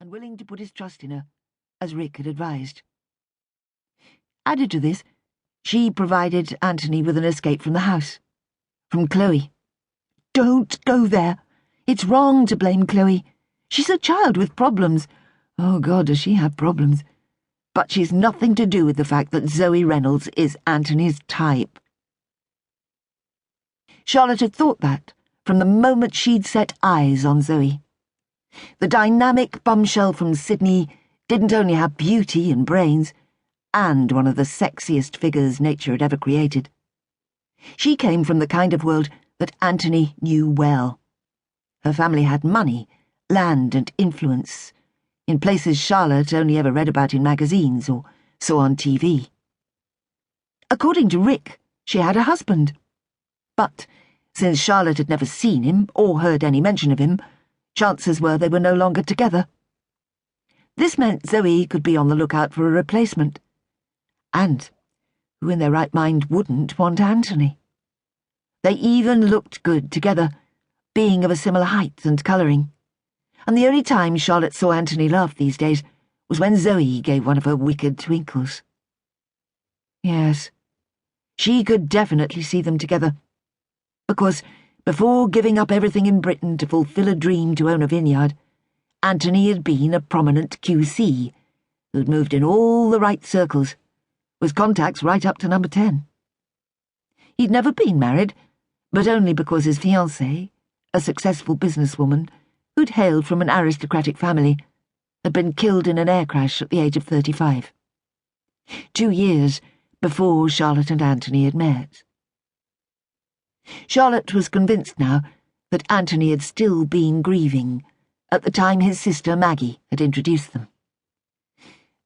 and willing to put his trust in her, as Rick had advised. Added to this, she provided Anthony with an escape from the house. From Chloe. "Don't go there. It's wrong to blame Chloe. She's a child with problems. Oh, God, does she have problems. But she's nothing to do with the fact that Zoe Reynolds is Anthony's type." Charlotte had thought that from the moment she'd set eyes on Zoe. The dynamic bombshell from Sydney didn't only have beauty and brains, and one of the sexiest figures nature had ever created. She came from the kind of world that Anthony knew well. Her family had money, land and influence, in places Charlotte only ever read about in magazines or saw on TV. According to Rick, she had a husband. But since Charlotte had never seen him or heard any mention of him, chances were they were no longer together. This meant Zoe could be on the lookout for a replacement. And who in their right mind wouldn't want Anthony? They even looked good together, being of a similar height and colouring. And the only time Charlotte saw Anthony laugh these days was when Zoe gave one of her wicked twinkles. Yes, she could definitely see them together. Because before giving up everything in Britain to fulfill a dream to own a vineyard, Anthony had been a prominent QC who'd moved in all the right circles, with contacts right up to number 10. He'd never been married, but only because his fiancée, a successful businesswoman who'd hailed from an aristocratic family, had been killed in an air crash at the age of 35. 2 years before Charlotte and Anthony had met. Charlotte was convinced now that Anthony had still been grieving at the time his sister Maggie had introduced them.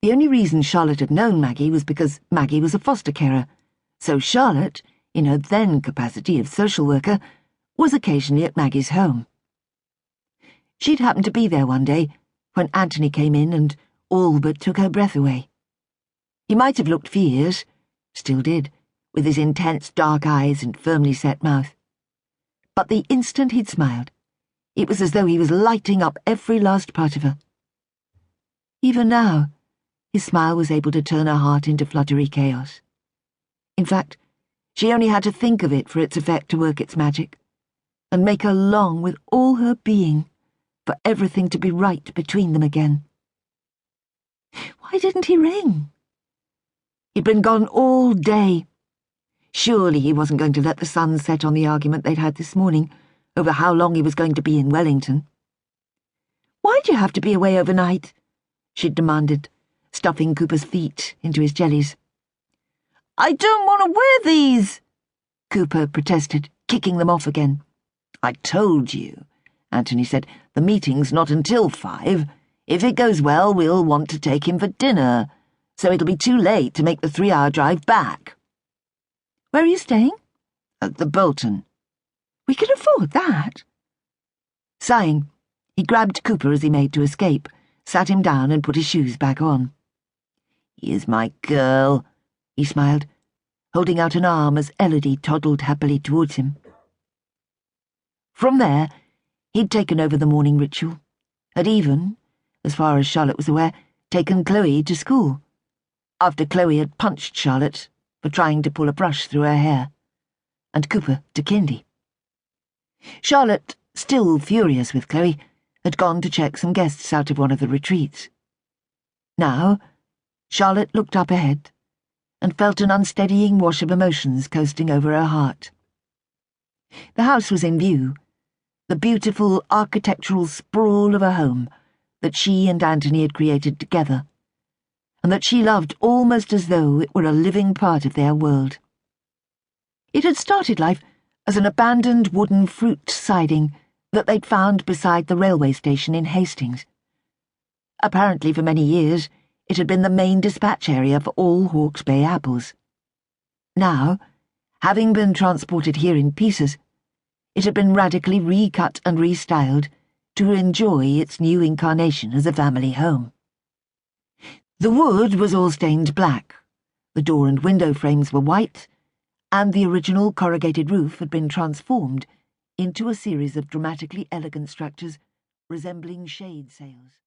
The only reason Charlotte had known Maggie was because Maggie was a foster carer, so Charlotte, in her then capacity of social worker, was occasionally at Maggie's home. She'd happened to be there one day when Anthony came in and all but took her breath away. He might have looked fierce, still did, with his intense dark eyes and firmly set mouth. But the instant he'd smiled, it was as though he was lighting up every last part of her. Even now, his smile was able to turn her heart into fluttery chaos. In fact, she only had to think of it for its effect to work its magic, and make her long with all her being for everything to be right between them again. Why didn't he ring? He'd been gone all day. Surely he wasn't going to let the sun set on the argument they'd had this morning over how long he was going to be in Wellington. "Why'd you have to be away overnight?" she'd demanded, stuffing Cooper's feet into his jellies. "I don't want to wear these," Cooper protested, kicking them off again. "I told you," Anthony said, "the meeting's not until 5. If it goes well, we'll want to take him for dinner, so it'll be too late to make the 3-hour drive back." "Where are you staying?" "At the Bolton." "We can afford that." Sighing, he grabbed Cooper as he made to escape, sat him down and put his shoes back on. "Here's my girl," he smiled, holding out an arm as Elodie toddled happily towards him. From there, he'd taken over the morning ritual, had even, as far as Charlotte was aware, taken Chloe to school, after Chloe had punched Charlotte for trying to pull a brush through her hair, and Cooper to kindy. Charlotte, still furious with Chloe, had gone to check some guests out of one of the retreats. Now, Charlotte looked up ahead and felt an unsteadying wash of emotions coasting over her heart. The house was in view, the beautiful architectural sprawl of a home that she and Anthony had created together, and that she loved almost as though it were a living part of their world. It had started life as an abandoned wooden fruit siding that they'd found beside the railway station in Hastings. Apparently for many years, it had been the main dispatch area for all Hawke's Bay apples. Now, having been transported here in pieces, it had been radically recut and restyled to enjoy its new incarnation as a family home. The wood was all stained black, the door and window frames were white, and the original corrugated roof had been transformed into a series of dramatically elegant structures resembling shade sails.